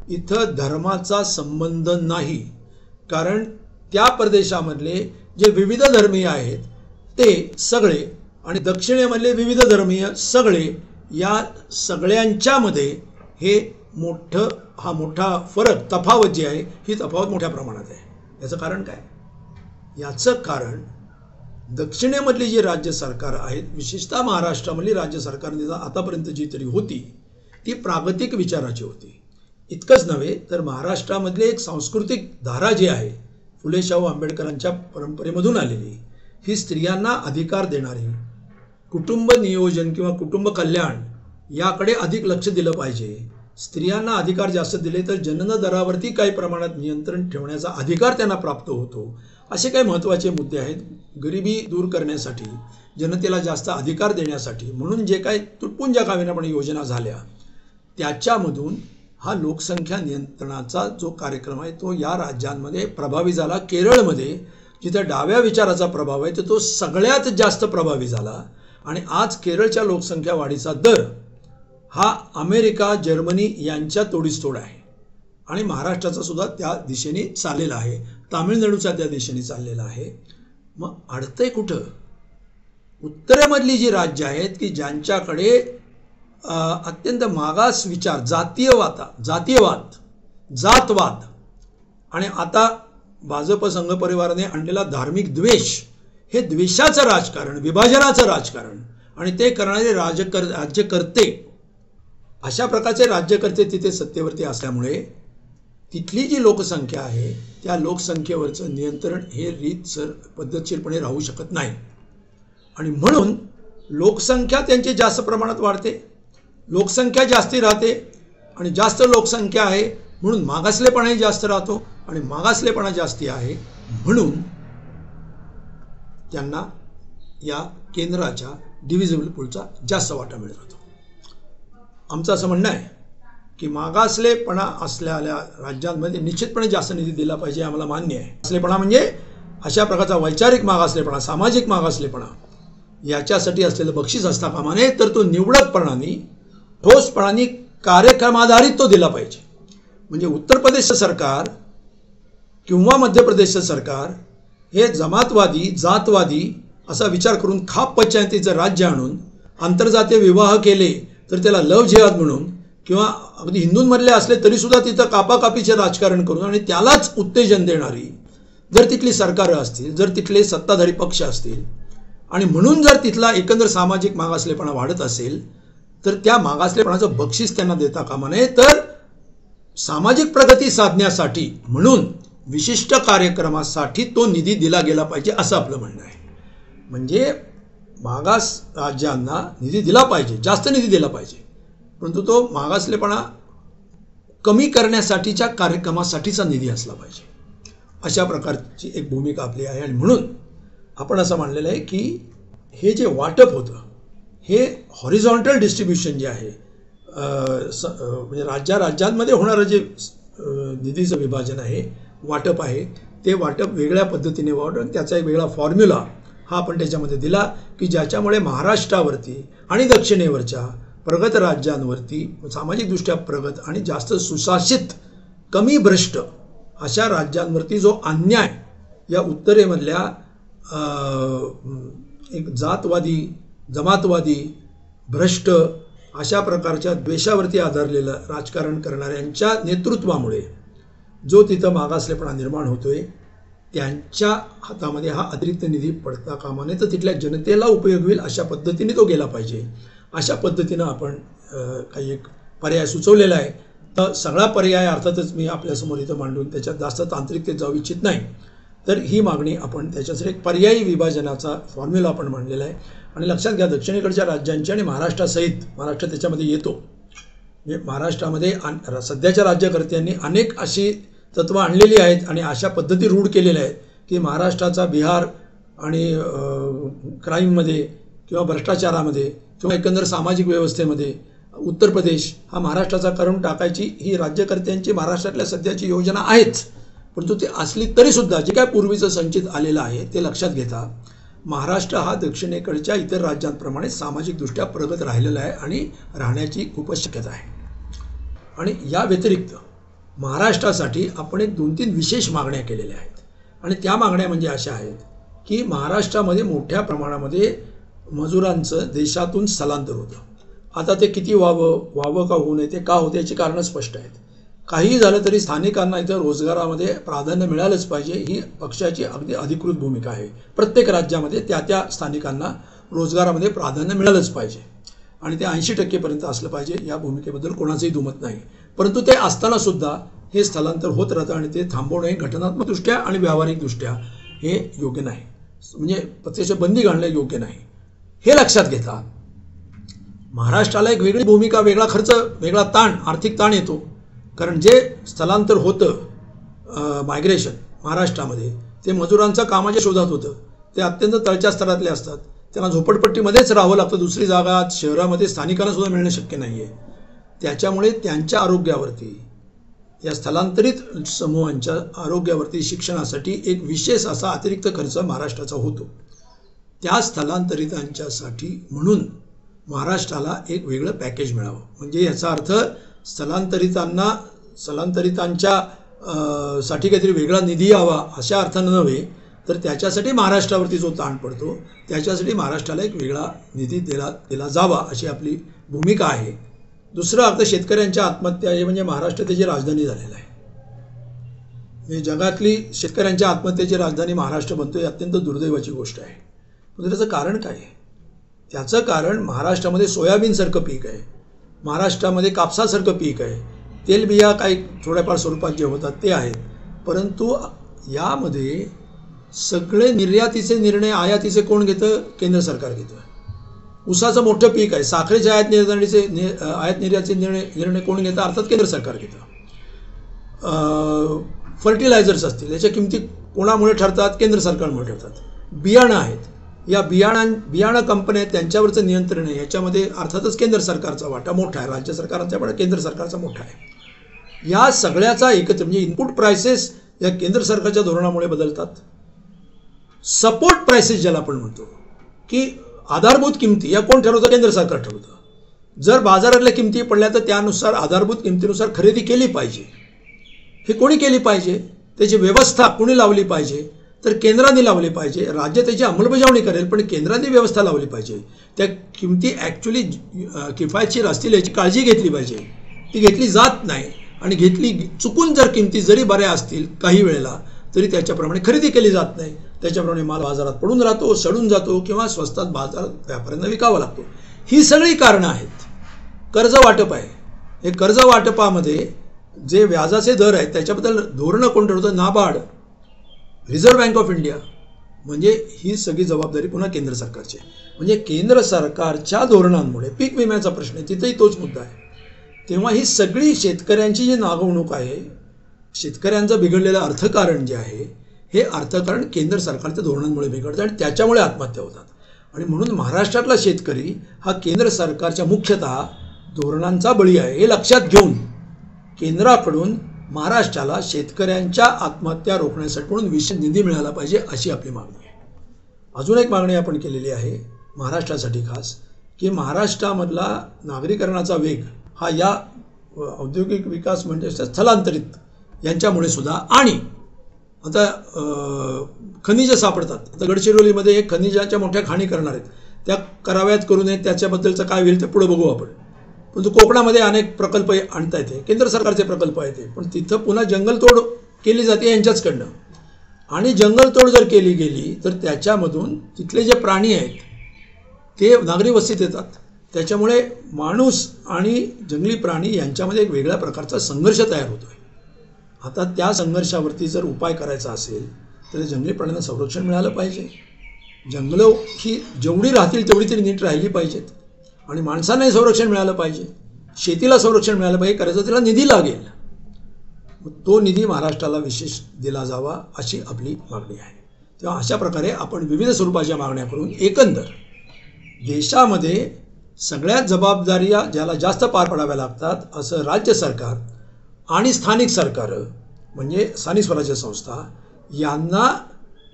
इथं धर्माचा संबंध नाही, कारण त्या प्रदेशामधले जे विविध धर्मीय आहेत ते सगळे आणि दक्षिणेमधले विविध धर्मीय सगळे, या सगळ्यांच्यामध्ये हे मोठा फरक तफावत जी आहे ही तफावत मोठ्या प्रमाणात आहे. याचं कारण काय? याचं कारण दक्षिणेमधली जी राज्य सरकार आहेत, विशेषतः महाराष्ट्रामधली राज्य सरकार आतापर्यंत जी तरी होती ती प्रागतिक विचाराची होती. इतकंच नव्हे तर महाराष्ट्रामधली एक सांस्कृतिक धारा जी आहे फुले शाहू आंबेडकरांच्या परंपरेमधून आलेली, ही स्त्रियांना अधिकार देणारी, कुटुंब नियोजन किंवा कुटुंब कल्याण याकडे अधिक लक्ष दिलं पाहिजे. स्त्रियांना अधिकार जास्त दिले तर जनन दरावरती काही प्रमाणात नियंत्रण ठेवण्याचा अधिकार त्यांना प्राप्त होतो. असे काही महत्त्वाचे मुद्दे आहेत. गरिबी दूर करण्यासाठी, जनतेला जास्त अधिकार देण्यासाठी म्हणून जे काही तुटपुंजा ज्या कामीनापणे योजना झाल्या त्याच्यामधून हा लोकसंख्या नियंत्रणाचा जो कार्यक्रम आहे तो या राज्यांमध्ये प्रभावी झाला. केरळमध्ये जिथे डाव्या विचाराचा प्रभाव आहे तो सगळ्यात जास्त प्रभावी झाला आणि आज केरळच्या लोकसंख्या वाढीचा दर हा अमेरिका, जर्मनी यांच्या तोडीस तोड आहे. आणि महाराष्ट्राचा सुद्धा त्या दिशेने चाललेला आहे, तामिळनाडूचा त्या दिशेने चाललेला आहे. मग अडतंय कुठं? उत्तरेमधली जी राज्य आहेत की ज्यांच्याकडे अत्यंत मागास विचार, जातीयवाद, जातवाद आणि आता भाजप संघ परिवाराने आणलेला धार्मिक द्वेष, हे द्वेषाचं राजकारण, विभाजनाचं राजकारण आणि ते करणारे राज्यकर्ते, अशा प्रकारचे राज्यकर्ते तिथे सत्तेवरती असल्यामुळे तिथली जी लोकसंख्या आहे त्या लोकसंख्येवरचं नियंत्रण हे रीतसर पद्धतशीरपणे राहू शकत नाही. आणि म्हणून लोकसंख्या त्यांची जास्त प्रमाणात वाढते, लोकसंख्या जास्ती राहते आणि जास्त लोकसंख्या आहे म्हणून मागासलेपणाही जास्त राहतो आणि मागासलेपणा जास्ती आहे म्हणून त्यांना या केंद्राच्या डिव्हिजिबल पूलचा जास्त वाटा मिळत राहतो. आमचं असं म्हणणं आहे की मागासलेपणा असलेल्या राज्यांमध्ये निश्चितपणे जास्त निधी दिला पाहिजे, आम्हाला मान्य आहे. मागासलेपणा म्हणजे अशा प्रकारचा वैचारिक मागासलेपणा, सामाजिक मागासलेपणा, याच्यासाठी असलेलं बक्षीस असता कामा नये, तर तो निवडकपणाने, ठोसपणाने, कार्यक्रमाधारित तो दिला पाहिजे. म्हणजे उत्तर प्रदेश सरकार किंवा मध्य प्रदेश सरकार हे जमातवादी, जातवादी असा विचार करून खाप पंचायतीचं राज्य आणून आंतरजातीय विवाह केले तर त्याला लव जिहाद म्हणून, किंवा अगदी हिंदूंमधले असले तरीसुद्धा तिथं कापाकापीचे राजकारण करून आणि त्यालाच उत्तेजन देणारी जर तिथली सरकारं असतील, जर तिथले सत्ताधारी पक्ष असतील आणि म्हणून जर तिथला एकंदर सामाजिक मागासलेपणा वाढत असेल तर त्या मागासलेपणाचं बक्षीस त्यांना देता कामा नये, तर सामाजिक प्रगती साधण्यासाठी म्हणून विशिष्ट कार्यक्रमासाठी तो निधी दिला गेला पाहिजे असं आपलं म्हणणं आहे. म्हणजे मागास राज्यांना निधी दिला पाहिजे, जास्त निधी दिला पाहिजे, परंतु तो मागासलेपणा कमी करण्यासाठीच्या कार्यक्रमासाठीचा निधी असला पाहिजे, अशा प्रकारची एक भूमिका आपली आहे. आणि म्हणून आपण असं मानलेलं आहे की हे जे वाटप होतं हे हॉरिझॉन्टल डिस्ट्रीब्युशन जे आहे, म्हणजे राज्यांमध्ये होणारं जे निधीचं विभाजन आहे, वाटप आहे, ते वाटप वेगळ्या पद्धतीने व्हावं, त्याचा एक वेगळा फॉर्म्युला हा आपण त्याच्यामध्ये दिला की ज्याच्यामुळे महाराष्ट्रावरती आणि दक्षिणेवरच्या प्रगत राज्यांवरती, सामाजिकदृष्ट्या प्रगत आणि जास्त सुशासित, कमी भ्रष्ट अशा राज्यांवरती जो अन्याय या उत्तरेमधल्या एक जातवादी, जमातवादी, भ्रष्ट अशा प्रकारच्या द्वेषावरती आधारलेलं राजकारण करणाऱ्यांच्या नेतृत्वामुळे जो तिथं मागासलेपणा निर्माण होतोय, त्यांच्या हातामध्ये हा अतिरिक्त निधी पडता कामा नये, तर तिथल्या जनतेला उपयोग होईल अशा पद्धतीने तो गेला पाहिजे. अशा पद्धतीनं आपण काही एक पर्याय सुचवलेला आहे. तर सगळा पर्याय अर्थातच मी आपल्यासमोर इथं मांडून त्याच्यात जास्त तांत्रिकतेत जाऊ इच्छित नाही. तर ही मागणी आपण त्याच्यासाठी एक पर्यायी विभाजनाचा फॉर्म्युला आपण मांडलेला आहे. आणि लक्षात घ्या, दक्षिणेकडच्या राज्यांची आणि महाराष्ट्रासहित, महाराष्ट्र त्याच्यामध्ये येतो, म्हणजे महाराष्ट्रामध्ये सध्याच्या राज्यकर्त्यांनी अनेक अशी तत्त्वं आणलेली आहेत आणि अशा पद्धती रूढ केलेल्या आहेत की महाराष्ट्राचा बिहार आणि क्राईममध्ये किंवा भ्रष्टाचारामध्ये किंवा एकंदर सामाजिक व्यवस्थेमध्ये उत्तर प्रदेश हा महाराष्ट्राचा करून टाकायची ही राज्यकर्त्यांची महाराष्ट्रातल्या सध्याची योजना आहेच. परंतु ते असली तरीसुद्धा जे काय पूर्वीचं संचित आलेलं आहे ते लक्षात घेता महाराष्ट्र हा दक्षिणेकडच्या इतर राज्यांप्रमाणे सामाजिकदृष्ट्या प्रगत राहिलेला आहे आणि राहण्याची खूपच शक्यता आहे. आणि या व्यतिरिक्त महाराष्ट्रासाठी आपण एक 2-3 विशेष मागण्या केलेल्या आहेत. आणि त्या मागण्या म्हणजे अशा आहेत की महाराष्ट्रामध्ये मोठ्या प्रमाणामध्ये मजुरांचं देशातून स्थलांतर होतं. आता ते किती व्हावं का होऊ नये, ते का होते याची कारणं स्पष्ट आहेत. काहीही झालं तरी स्थानिकांना इथं रोजगारामध्ये प्राधान्य मिळालंच पाहिजे, ही पक्षाची अगदी अधिकृत भूमिका आहे. प्रत्येक राज्यामध्ये त्या स्थानिकांना रोजगारामध्ये प्राधान्य मिळालंच पाहिजे आणि ते 80% असलं पाहिजे, या भूमिकेबद्दल कोणाचंही दुमत नाही. परंतु ते असतानासुद्धा हे स्थलांतर होत राहतं आणि ते थांबवणं हे घटनात्मकदृष्ट्या आणि व्यावहारिकदृष्ट्या हे योग्य नाही, म्हणजे प्रत्यक्ष बंदी घालणं योग्य नाही. हे लक्षात घेता महाराष्ट्राला एक वेगळी भूमिका, वेगळा खर्च, वेगळा ताण, आर्थिक ताण येतो. कारण जे स्थलांतर होतं मायग्रेशन महाराष्ट्रामध्ये ते मजुरांच्या कामाच्या शोधात होतं, ते अत्यंत तळच्या स्तरातले असतात, त्यांना झोपडपट्टीमध्येच राहावं लागतं, दुसरी जागा शहरामध्ये स्थानिकांना सुद्धा मिळणं शक्य नाही आहे. त्याच्यामुळे त्यांच्या आरोग्यावरती, या स्थलांतरित समूहांच्या आरोग्यावरती, शिक्षणासाठी एक विशेष असा अतिरिक्त खर्च महाराष्ट्राचा होतो. त्या स्थलांतरितांच्यासाठी म्हणून महाराष्ट्राला एक वेगळं पॅकेज मिळावं. म्हणजे याचा अर्थ स्थलांतरितांना स्थलांतरितांच्या साठी काहीतरी वेगळा निधी यावा अशा अर्थानं नव्हे, तर त्याच्यासाठी महाराष्ट्रावरती जो ताण पडतो त्याच्यासाठी महाराष्ट्राला एक वेगळा निधी दिला जावा अशी आपली भूमिका आहे. दुसरा अर्थ शेतकऱ्यांच्या आत्महत्या हे म्हणजे महाराष्ट्र त्याची राजधानी झालेलं आहे. म्हणजे जगातली शेतकऱ्यांच्या आत्महत्येची राजधानी महाराष्ट्र बनतो ही अत्यंत दुर्दैवाची गोष्ट आहे. पण त्याचं कारण काय आहे? त्याचं कारण महाराष्ट्रामध्ये सोयाबीनसारखं पीक आहे, महाराष्ट्रामध्ये कापसासारखं पीक आहे, तेलबिया काही थोड्याफार स्वरूपात जे होतात ते आहेत, परंतु यामध्ये सगळे निर्यातीचे निर्णय आयातीचे कोण घेतं? केंद्र सरकार घेतं. ऊसाचं मोठं पीक आहे, साखरेच्या आयात निर्यातीचे निर्णय कोण घेतं? अर्थात केंद्र सरकार घेतं. फर्टिलायझर्स असतील याच्या किमती कोणामुळे ठरतात? केंद्र सरकारमुळे ठरतात. बियाणं आहेत, या बियाणं कंपन्या आहेत, त्यांच्यावरचं नियंत्रण आहे, याच्यामध्ये अर्थातच केंद्र सरकारचा वाटा मोठा आहे, राज्य सरकारांचा पण केंद्र सरकारचा मोठा आहे. या सगळ्याचा एकत्र म्हणजे इनपुट प्राइसेस या केंद्र सरकारच्या धोरणामुळे बदलतात. सपोर्ट प्राइसेस ज्याला आपण म्हणतो की आधारभूत किमती या कोण ठरवतं? केंद्र सरकार ठरवतं. जर बाजारातल्या किमती पडल्या तर त्यानुसार आधारभूत किमतीनुसार खरेदी केली पाहिजे. हे कोणी केली पाहिजे? त्याची व्यवस्था कोणी लावली पाहिजे? तर केंद्राने लावली पाहिजे. राज्य त्याची अंमलबजावणी करेल, पण केंद्राने व्यवस्था लावली पाहिजे. त्या किमती ॲक्च्युली किफायतशीर असतील याची काळजी घेतली पाहिजे. ती घेतली जात नाही आणि चुकून जर किमती जरी बऱ्या असतील काही वेळेला तरी त्याच्याप्रमाणे खरेदी केली जात नाही. त्याच्याप्रमाणे माल बाजारात पडून राहतो, सडून जातो किंवा स्वस्तात बाजारात व्यापाऱ्यांना विकावा लागतो. ही सगळी कारणं आहेत. कर्ज वाटप आहे, हे कर्ज वाटपामध्ये जे व्याजाचे दर आहेत त्याच्याबद्दल धोरणं कोण ठरवतं? NABARD, Reserve Bank of India. म्हणजे ही सगळी जबाबदारी पुन्हा केंद्र सरकारची आहे. म्हणजे केंद्र सरकारच्या धोरणांमुळे पीक विम्याचा प्रश्न आहे, तिथेही तोच मुद्दा आहे. तेव्हा ही सगळी शेतकऱ्यांची जी नागवणूक आहे, शेतकऱ्यांचं बिघडलेलं अर्थकारण जे आहे हे अर्थकारण केंद्र सरकारच्या धोरणांमुळे बिघडतं आणि त्याच्यामुळे आत्महत्या होतात. आणि म्हणून महाराष्ट्रातला शेतकरी हा केंद्र सरकारच्या मुख्यतः धोरणांचा बळी आहे. हे लक्षात घेऊन केंद्राकडून महाराष्ट्राला शेतकऱ्यांच्या आत्महत्या रोखण्यासाठी म्हणून विशेष निधी मिळाला पाहिजे अशी आपली मागणी आहे. अजून एक मागणी आपण केलेली आहे महाराष्ट्रासाठी खास, की महाराष्ट्रामधला नागरीकरणाचा वेग हा या औद्योगिक विकास म्हणजे स्थलांतरित यांच्यामुळे सुद्धा, आणि आता खनिज सापडतात. आता गडचिरोलीमध्ये एक खनिजाच्या मोठ्या खाणी करणार आहेत, त्या कराव्यात करू नयेत त्याच्याबद्दलचं काय होईल ते पुढे बघू आपण. परंतु कोकणामध्ये अनेक प्रकल्प आणता येते, केंद्र सरकारचे प्रकल्प आहेत ते, पण तिथं पुन्हा जंगलतोड केली जाते यांच्याचकडनं. आणि जंगलतोड जर केली गेली तर त्याच्यामधून तिथले जे प्राणी आहेत ते नागरी वस्तीत येतात. त्याच्यामुळे माणूस आणि जंगली प्राणी यांच्यामध्ये एक वेगळ्या प्रकारचा संघर्ष तयार होतो आहे. आता त्या संघर्षावरती जर उपाय करायचा असेल तर जंगली प्राण्यांना संरक्षण मिळालं पाहिजे. जंगलं ही जेवढी राहतील तेवढी तरी नीट राहिली पाहिजेत आणि माणसांनाही संरक्षण मिळालं पाहिजे, शेतीला संरक्षण मिळालं पाहिजे. करायचं त्याला निधी लागेल, तो निधी महाराष्ट्राला विशेष दिला जावा अशी आपली मागणी आहे. तेव्हा अशा प्रकारे आपण विविध स्वरूपाच्या मागण्या करून एकंदर देशामध्ये सगळ्यात जबाबदाऱ्या ज्याला जास्त पार पडाव्या लागतात असं राज्य सरकार आणि स्थानिक सरकारं म्हणजे स्थानिक स्वराज्य संस्था यांना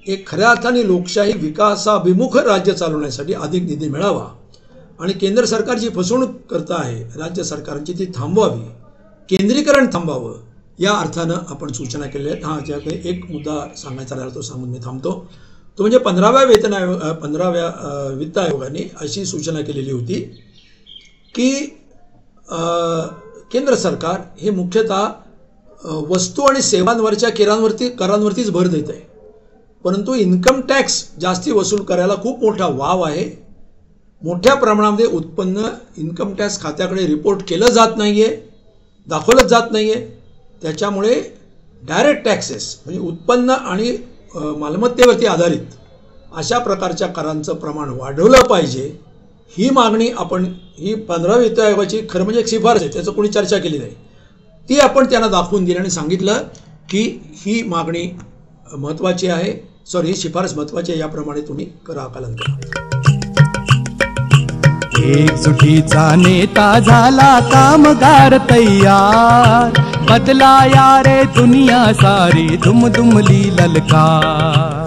एक खऱ्या अर्थाने लोकशाही विकासाभिमुख राज्य चालवण्यासाठी अधिक निधी मिळावा आणि केंद्र सरकार जी फसवणूक करत आहे राज्य सरकारांची ती थांबवावी, केंद्रीकरण थांबावं या अर्थानं आपण सूचना केलेल्या आहेत. हां, ज्याकडे एक मुद्दा सांगायचा राहिला तो सांगून मी थांबतो. तो म्हणजे 15व्या वित्त आयोगाने अशी सूचना केलेली होती की केंद्र सरकार हे मुख्यतः वस्तू आणि सेवांवरच्या करांवरतीच भर देत आहे, परंतु इन्कम टॅक्स जास्ती वसूल करायला खूप मोठा वाव आहे. मोठ्या प्रमाणामध्ये उत्पन्न इन्कम टॅक्स खात्याकडे रिपोर्ट केलं जात नाही आहे, दाखवलं जात नाही आहे. त्याच्यामुळे डायरेक्ट टॅक्सेस म्हणजे उत्पन्न आणि मालमत्तेवरती आधारित अशा प्रकारच्या करांचं प्रमाण वाढवलं पाहिजे. ही मागणी आपण ही 15व्या वित्त आयोगाची खरं म्हणजे एक शिफारस आहे, त्याचं कोणी चर्चा केली नाही, ती आपण त्यांना दाखवून दिली आणि सांगितलं की ही मागणी महत्त्वाची आहे, ही शिफारस महत्त्वाची आहे, याप्रमाणे तुम्ही करा आकलन करा. एकजुटीचा नेता झाला कामगार तयार, बदला यारे दुनिया सारी दुमदुमली ललकार.